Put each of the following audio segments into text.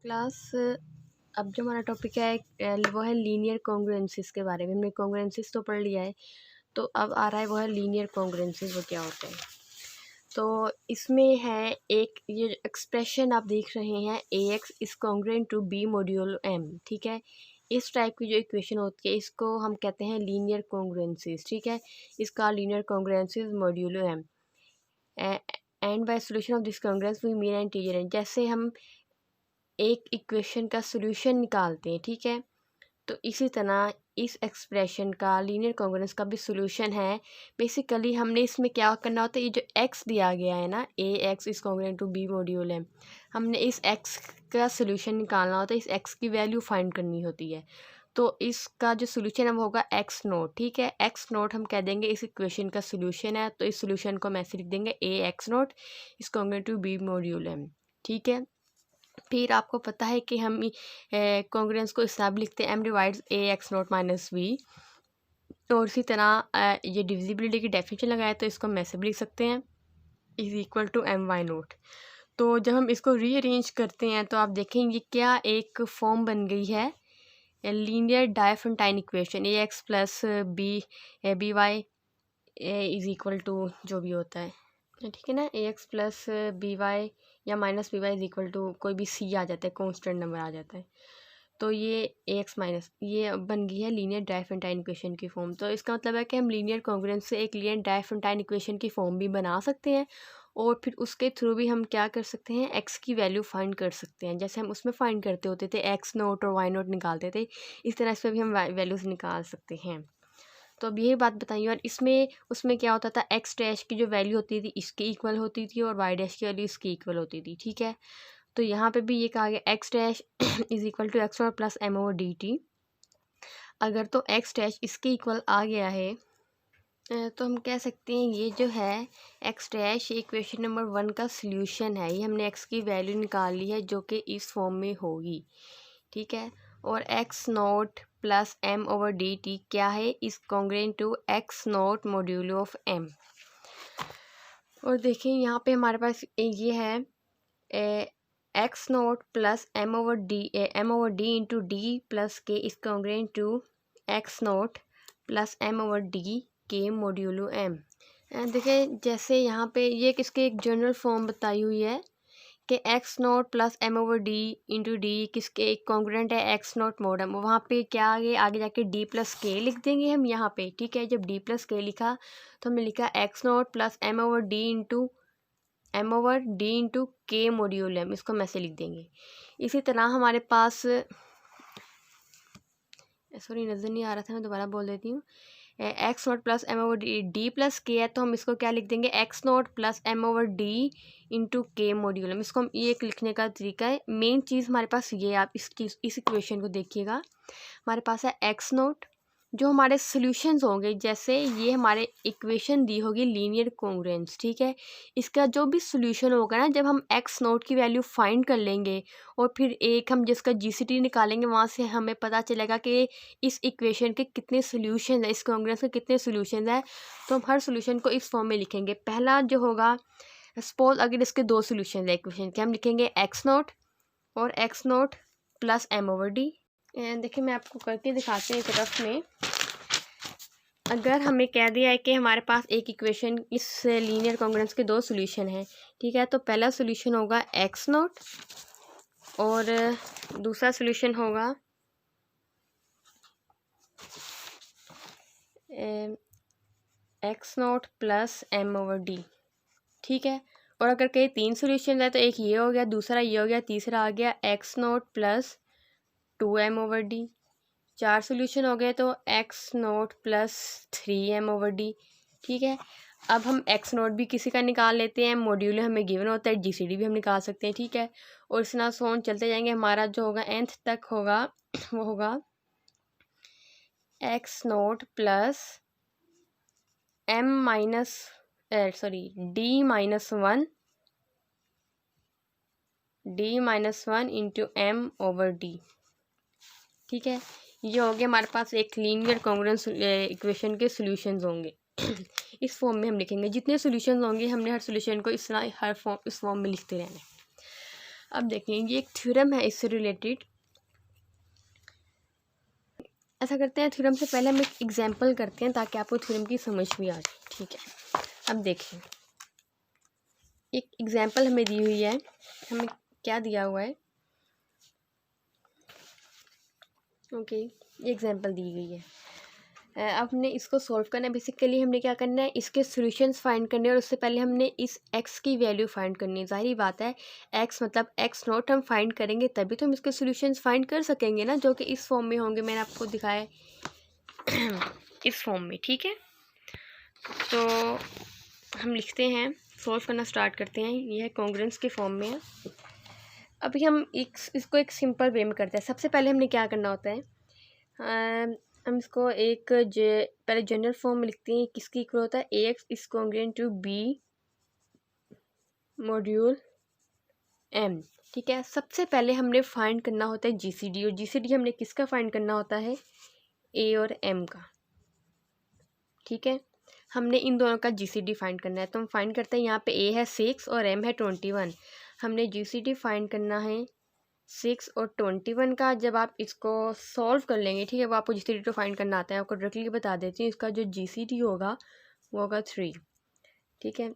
Class अब जो हमारा टॉपिक है वो है लीनियर कॉन्ग्रुएंसेस के बारे में। हमने कॉन्ग्रुएंसेस तो पढ़ लिया है, तो अब आ रहा है वो है लीनियर कॉन्ग्रुएंसेस। वो क्या होता है? तो इसमें है एक ये एक्सप्रेशन आप देख रहे हैं, AX is congruent to B module M। ठीक है, इस टाइप की जो इक्वेशन होती है इसको हम कहते हैं लीनियर कॉन्ग्रुएंसेस। ठीक है, इसका linear congruences modulo M and by solution of this congruence we mean and integer. जैसे हम एक इक्वेशन का सॉल्यूशन निकालते हैं, ठीक है, तो इसी तरह इस एक्सप्रेशन का लीनियर कॉन्ग्रुएंस का भी सॉल्यूशन है। बेसिकली हमने इसमें क्या करना होता है, ये जो x दिया गया है ना, AX is congruent to B module M, हमने इस x का सॉल्यूशन निकालना होता है, इस x की वैल्यू फाइंड करनी होती है। तो इसका जो सॉल्यूशन है वो होगा x नोट। ठीक है, x नोट हम कह देंगे इस इक्वेशन का सॉल्यूशन है, तो इस सॉल्यूशन को हम ऐसे लिख देंगे AX nought is congruent to B module M। ठीक है, फिर आपको पता है कि हम कॉन्ग्रुएंस को इस तरह भी लिखते हैं, M divides AX note minus B। और इसी तरह ये डिविजिबिलिटी की डेफिनेशन लगाए तो इसको हम ऐसे भी लिख सकते हैं, is equal to MY nought. तो जब हम इसको रीअरेंज करते हैं तो आप देखेंगे क्या एक फॉर्म बन गई है, linear Diophantine equation AX plus BY is equal to जो भी होता है, ठीक है ना, AX प्लस BY या minus BY is equal to कोई भी C आ जाता है, कॉन्स्टेंट नंबर आ जाता है। तो ये AX माइनस ये बन गई है लीनियर डायफेरेंटाइन इक्वेशन की फॉर्म। तो इसका मतलब है कि हम लीनियर कॉन्ग्रुएंस से एक लीनियर डायफेरेंटाइन इक्वेशन की फॉर्म भी बना सकते हैं, और फिर उसके थ्रू भी हम क्या कर सकते हैं, x की वैल्यू फाइंड कर सकते हैं। जैसे हम उसमें फाइंड करते होते थे x नोट और y नोट निकालते थे, इस तरह इसमें भी हम वैल्यूज़ निकाल सकते हैं। तो अब यही बात बताइए, और इसमें उसमें क्या होता था, एक्स डैश की जो वैल्यू होती थी इसके इक्वल होती थी और वाई डैश की वैल्यू इसकी इक्वल होती थी। ठीक है, तो यहाँ पे भी ये कहा गया X dash is equal to X और प्लस M ओवर dt। अगर तो एक्स डैश इसके इक्वल आ गया है तो हम कह सकते हैं ये जो है एक्स डैश इक्वेशन नंबर 1 का सॉल्यूशन है। ये हमने एक्स की वैल्यू निकाल ली है जो कि इस फॉर्म में होगी। ठीक है, और X naught plus M over dt क्या है, is congruent to X naught modulo of M। और देखिए यहाँ पे हमारे पास ये है X naught plus M over D into D plus K is congruent to X naught plus M over D K modulo M। देखिए जैसे यहाँ पे ये किसके एक जनरल फॉर्म बताई हुई है कि x naught plus M over D into D किसके एक कॉन्ग्रुएंट है एक्स नोट मोड M। वहाँ पे क्या आगे जाके D प्लस के लिख देंगे हम यहाँ पे। ठीक है, जब D प्लस के लिखा तो हमने लिखा x naught plus M over D into के मॉड्यूल M, इसको हम ऐसे लिख देंगे। इसी तरह हमारे पास, सॉरी नज़र नहीं आ रहा था, मैं दोबारा बोल देती हूँ, x naught plus M over D plus के है, तो हम इसको क्या लिख देंगे, x naught plus M over D into के मॉड्यूल M। इसको हम ये एक लिखने का तरीका है। मेन चीज़ हमारे पास ये, आप इस इक्वेशन को देखिएगा, हमारे पास है एक्स नोट, जो हमारे सॉल्यूशंस होंगे, जैसे ये हमारे इक्वेशन दी होगी लीनियर कॉन्ग्रुएंस। ठीक है, इसका जो भी सॉल्यूशन होगा ना, जब हम एक्स नोट की वैल्यू फाइंड कर लेंगे और फिर एक हम जिसका GCT निकालेंगे, वहाँ से हमें पता चलेगा कि इस इक्वेशन के कितने सॉल्यूशन हैं, इस कॉन्ग्रुएंस के कितने सॉल्यूशन हैं। तो हम हर सॉल्यूशन को इस फॉर्म में लिखेंगे। पहला जो होगा, सपोज अगर इसके दो सॉल्यूशन है इक्वेशन के, हम लिखेंगे एक्स नोट और X naught plus M over D। देखिए मैं आपको करके दिखाती हूँ एक रफ में। अगर हमें कह दिया है कि हमारे पास एक इक्वेशन, इस लीनियर कॉन्ग्रुएंस के दो सॉल्यूशन हैं, ठीक है, तो पहला सॉल्यूशन होगा एक्स नोट और दूसरा सॉल्यूशन होगा x naught plus M over D। ठीक है, और अगर कहीं तीन सॉल्यूशन है तो एक ये हो गया, दूसरा ये हो गया, तीसरा आ गया x naught plus 2M over D। चार सॉल्यूशन हो गए तो x naught plus 3M over D। ठीक है, अब हम एक्स नोट भी किसी का निकाल लेते हैं, मॉड्यूल हमें गिवन होता है, GCD भी हम निकाल सकते हैं। ठीक है, और इस तरह सोन चलते जाएंगे, हमारा जो होगा nth तक होगा वो होगा x naught plus M minus D minus one into M over D। ठीक है, ये हो गया हमारे पास एक लीनियर कॉन्ग्रुएंस इक्वेशन के सॉल्यूशंस होंगे। इस फॉर्म में हम लिखेंगे, जितने सॉल्यूशंस होंगे हमने हर सॉल्यूशन को इस तरह इस फॉर्म में लिखते रहना है। अब देखिए ये एक थ्योरम है इससे रिलेटेड। ऐसा करते हैं, थ्योरम से पहले हम एक एग्जांपल करते हैं ताकि आपको थ्योरम की समझ भी आ जाए। ठीक है, अब देखिए एक एग्जांपल हमें दी हुई है, हमें क्या दिया हुआ है, ओके ये एग्जांपल दी गई है। अब हमने इसको सॉल्व करना है। बेसिकली हमने क्या करना है, इसके सॉल्यूशंस फाइंड करने हैं और उससे पहले हमने इस x की वैल्यू फाइंड करनी है। जाहिर बात है x मतलब x नॉट हम फाइंड करेंगे तभी तो हम इसके सॉल्यूशंस फाइंड कर सकेंगे ना, जो कि इस फॉर्म में होंगे, मैंने आपको दिखाया इस फॉर्म में। ठीक है, तो हम लिखते हैं, सॉल्व करना स्टार्ट करते हैं। यह है कॉन्ग्रुएंस के फॉर्म में है। अभी हम इसको एक सिंपल वे में करते हैं। सबसे पहले हमने क्या करना होता है, हम इसको एक पहले जनरल फॉर्म में लिखते हैं। किसकी इक्वल होता है, ax is congruent to b module m। ठीक है, सबसे पहले हमने फाइंड करना होता है जीसीडी, और जीसीडी हमने किसका फाइंड करना होता है, a और m का। ठीक है, हमने इन दोनों का जीसीडी फाइंड करना है, तो हम फाइंड करते हैं। यहाँ पे a है 6 और m है 21। हमने जीसीडी फाइंड करना है 6 और 21 का। जब आप इसको सॉल्व कर लेंगे, ठीक है, वो आपको जीसीडी तो फाइंड करना आता है, आपको डायरेक्टली बता देती हूँ, इसका जो जीसीडी होगा वो होगा 3। ठीक है,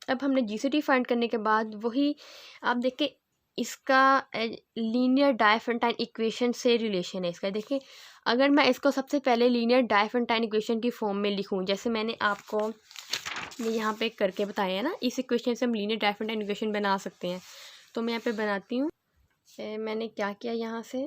अब हमने जीसीडी फाइंड करने के बाद वही आप देखिए इसका लीनियर डायफेंटाइन इक्वेशन से रिलेशन है इसका। देखिए अगर मैं इसको सबसे पहले लीनियर डायफेंटाइन इक्वेशन की फॉर्म में लिखूँ, जैसे मैंने आपको ये यहाँ पे करके बताया है ना, इस इक्वेशन से हम लीनियर डायफेंटाइन इक्वेशन बना सकते हैं। तो मैं यहाँ पे बनाती हूँ। मैंने क्या किया, यहाँ से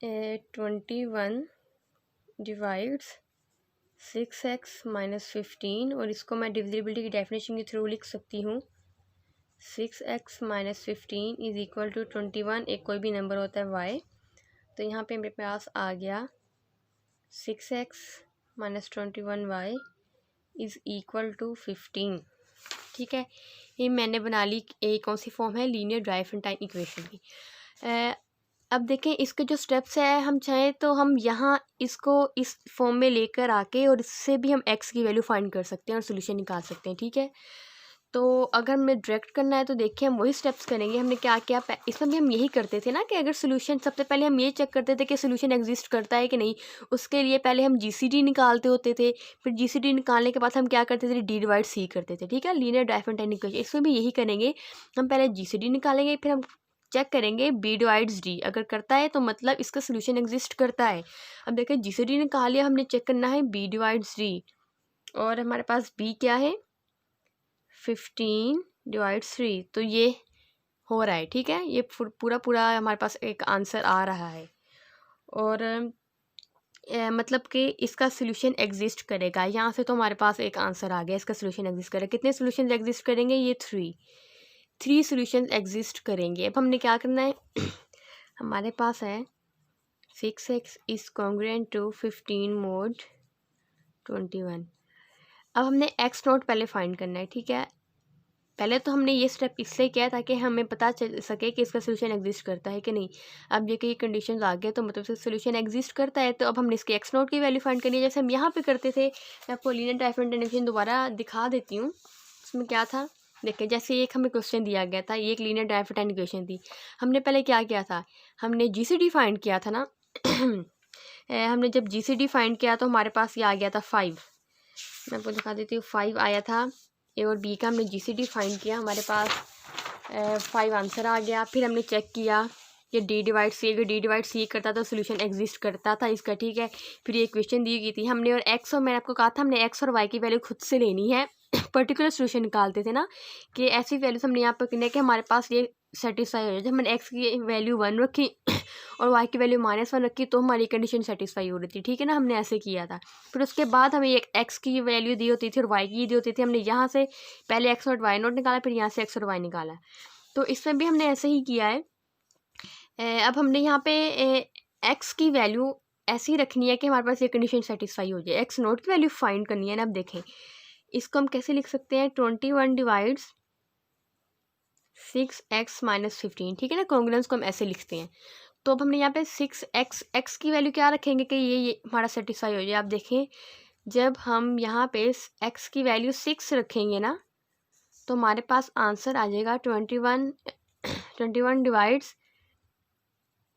21 डिवाइड्स 6x माइनस 15, और इसको मैं डिविजिबिलिटी की डेफिनेशन के थ्रू लिख सकती हूँ। 6x minus 15 is equal to 21, एक कोई भी नंबर होता है y। तो यहाँ पे मेरे पास आ गया 6x minus 21y is equal to 15। ठीक है, ये मैंने बना ली कौन सी फॉर्म है, लीनियर डायफेंटाइन इक्वेशन की। अब देखें इसके जो स्टेप्स है, हम चाहें तो हम यहाँ इसको इस फॉर्म में लेकर आके और इससे भी हम x की वैल्यू फाइंड कर सकते हैं और सोल्यूशन निकाल सकते हैं। ठीक है, तो अगर हमें डायरेक्ट करना है तो देखिए हम वही स्टेप्स करेंगे। हमने क्या किया, इसमें भी हम यही करते थे ना कि अगर सोल्यूशन, सबसे पहले हम ये चेक करते थे कि सोल्यूशन एग्जिस्ट करता है कि नहीं। उसके लिए पहले हम जीसीडी निकालते होते थे, फिर जीसीडी निकालने के बाद हम क्या करते थे, डी डिवाइड सी करते थे। ठीक है, लीनियर डायफेंटाइन इक्वेशन, इसमें भी यही करेंगे। हम पहले जीसीडी निकालेंगे, फिर हम चेक करेंगे बी डिवाइड्स डी, अगर करता है तो मतलब इसका सोल्यूशन एग्जिस्ट करता है। अब देखिए जीसीडी निकाल लिया, हमने चेक करना है बी डिवाइड्स डी, और हमारे पास बी क्या है 15 डिवाइड्स 3, तो ये हो रहा है। ठीक है, ये पूरा पूरा हमारे पास एक आंसर आ रहा है, और मतलब कि इसका सोल्यूशन एग्जिस्ट करेगा। यहाँ से तो हमारे पास एक आंसर आ गया, इसका सोल्यूशन एग्जिस्ट करेगा। कितने सोल्यूशन एग्जिस्ट करेंगे, ये 3 सोल्यूशन एग्जिस्ट करेंगे। अब हमने क्या करना है हमारे पास है 6x is congruent to 15 mod 21। अब हमने x नोट पहले फाइंड करना है। ठीक है, पहले तो हमने ये स्टेप इसलिए किया ताकि हमें पता चल सके कि इसका सोल्यूशन एग्जिस्ट करता है कि नहीं। अब ये कि कंडीशंस आ गए तो मतलब से सोल्यूशन एग्जिस्ट करता है, तो अब हमने इसके x नोट की वैल्यू फाइंड करनी है, जैसे हम यहाँ पे करते थे। मैं आपको लीनियर डायफेंटाइन इक्वेशन दोबारा दिखा देती हूँ। उसमें क्या था, देखिए जैसे एक हमें क्वेश्चन दिया गया था, ये एक लीनियर डायफेंटाइन इक्वेशन थी। हमने पहले क्या किया था, हमने जीसीडी फाइंड किया था ना हमने जब जीसीडी फाइंड किया तो हमारे पास ये आ गया था 5। मैं आपको दिखा देती हूँ, 5 आया था। ए और बी का हमने जीसीडी फाइंड किया, हमारे पास 5 आंसर आ गया। फिर हमने चेक किया कि डी डिवाइड सी, अगर डी डिवाइड सी करता तो सोल्यूशन एग्जिस्ट करता था इसका। ठीक है, फिर ये इक्वेशन दी गई थी हमने, और एक्स, और मैंने आपको कहा था हमने एक्स और वाई की वैल्यू खुद से लेनी है। पर्टिकुलर सोल्यूशन निकालते थे ना कि ऐसी वैल्यूज हमने यहाँ पर करने कि हमारे पास ये सेटिस्फाई हो जाए। जब हमने एक्स की वैल्यू 1 रखी और वाई की वैल्यू -1 रखी तो हमारी कंडीशन सेटिस्फाई हो रही थी। ठीक है ना, हमने ऐसे किया था। फिर उसके बाद हमें एक एक्स की वैल्यू दी होती थी और वाई की दी होती थी। हमने यहाँ से पहले एक्स नोट वाई नोट निकाला, फिर यहाँ से एक्स और वाई निकाला। तो इसमें भी हमने ऐसे ही किया है। अब हमने यहाँ पे एक्स की वैल्यू ऐसी रखनी है कि हमारे पास ये कंडीशन सेटिस्फाई हो जाए। एक्स नोट की वैल्यू फाइंड करनी है ना। अब देखें इसको हम कैसे लिख सकते हैं, 21 डिवाइड्स 6x माइनस 15। ठीक है ना, कॉन्ग्रुएंस को हम ऐसे लिखते हैं। तो अब हमने यहाँ पे 6x की वैल्यू क्या रखेंगे कि ये हमारा सेटिस्फाई हो जाए। आप देखें जब हम यहाँ पे x की वैल्यू 6 रखेंगे ना, तो हमारे पास आंसर आ जाएगा 21 डिवाइड्स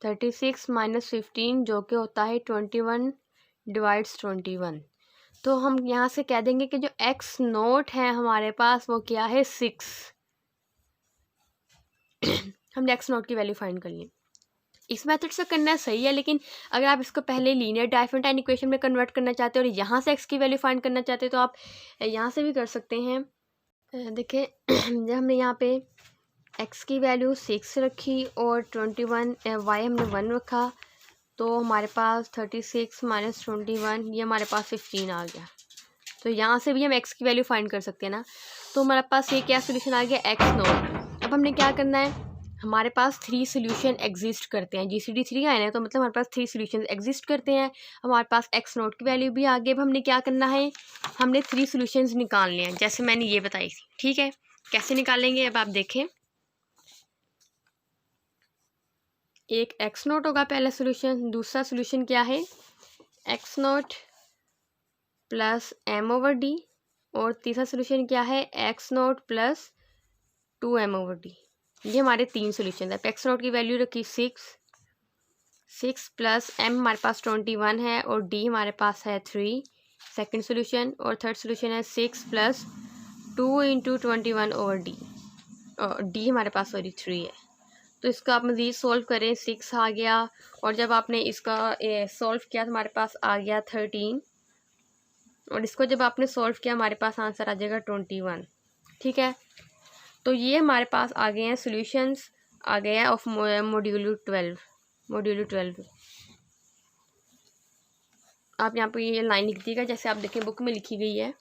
36 माइनस 15 जो कि होता है 21 डिवाइड्स 21। तो हम यहाँ से कह देंगे कि जो एक्स नोट है हमारे पास वो क्या है 6। हमने एक्स नोट की वैल्यू फाइंड कर ली। इस मेथड से करना सही है, लेकिन अगर आप इसको पहले लीनियर डाइफरेंटाइन इक्वेशन में कन्वर्ट करना चाहते हो और यहाँ से एक्स की वैल्यू फाइंड करना चाहते हो तो आप यहाँ से भी कर सकते हैं। देखिए जब हमने यहाँ पे x की वैल्यू 6 रखी और 21 y हमने 1 रखा तो हमारे पास 36 माइनस 21 ये हमारे पास 15 आ गया। तो यहाँ से भी हम x की वैल्यू फाइंड कर सकते हैं ना। तो हमारे पास ये क्या सोल्यूशन आ गया x नोट। अब हमने क्या करना है, हमारे पास 3 सोल्यूशन एग्जिस्ट करते हैं। GCD 3 आए ना तो मतलब हमारे पास 3 सोल्यूशन एग्जिस्ट करते हैं। हमारे पास x नोट की वैल्यू भी आ गई। अब हमने क्या करना है, हमने 3 सोल्यूशंस निकालने हैं जैसे मैंने ये बताई थी। ठीक है, कैसे निकालेंगे अब आप देखें। एक x नोट होगा पहला सोल्यूशन, दूसरा सोल्यूशन क्या है x नोट प्लस m/d और तीसरा सोल्यूशन क्या है x नोट प्लस 2m/d। ये हमारे 3 सोल्यूशन है। x नोट की वैल्यू रखी 6 प्लस m हमारे पास 21 है और d हमारे पास है 3 सेकंड सोल्यूशन, और थर्ड सोल्यूशन है 6 प्लस 2 इंटू 21/d और d हमारे पास 3 है। तो इसका आप मज़ीद सोल्व करें, 6 आ गया और जब आपने इसका सोल्व किया तो हमारे पास आ गया 13 और इसको जब आपने सोल्व किया हमारे पास आंसर आ जाएगा 21। ठीक है, तो ये हमारे पास आ गए हैं सॉल्यूशंस आ गए हैं ऑफ मॉड्यूल 12। आप यहाँ पे ये लाइन लिख दीजिएगा जैसे आप देखें बुक में लिखी गई है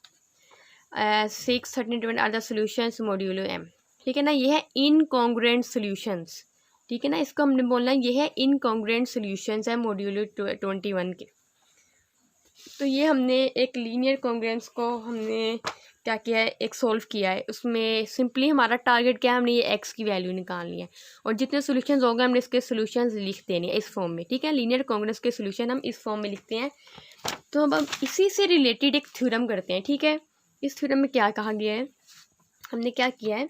6, 13, 20 are the solutions modulo M। ठीक है ना, ये है इनकॉन्ग्रुएंट सॉल्यूशंस। ठीक है ना, इसको हमने बोलना है ये है इनकॉन्ग्रुएंट सॉल्यूशंस है मॉड्यूलो 21 के। तो ये हमने एक लीनियर कॉन्ग्रुएंस को हमने क्या किया है, एक सोल्व किया है। उसमें सिंपली हमारा टारगेट क्या है, हमने ये x की वैल्यू निकालनी है और जितने सॉल्यूशंस होंगे हमने इसके सॉल्यूशंस लिख देने हैं इस फॉर्म में। ठीक है, लीनियर कॉन्ग्रुएंस के सॉल्यूशन हम इस फॉर्म में लिखते हैं। तो अब इसी से रिलेटेड एक थ्योरम करते हैं। ठीक है, इस थ्योरम में क्या कहा गया है, हमने क्या किया है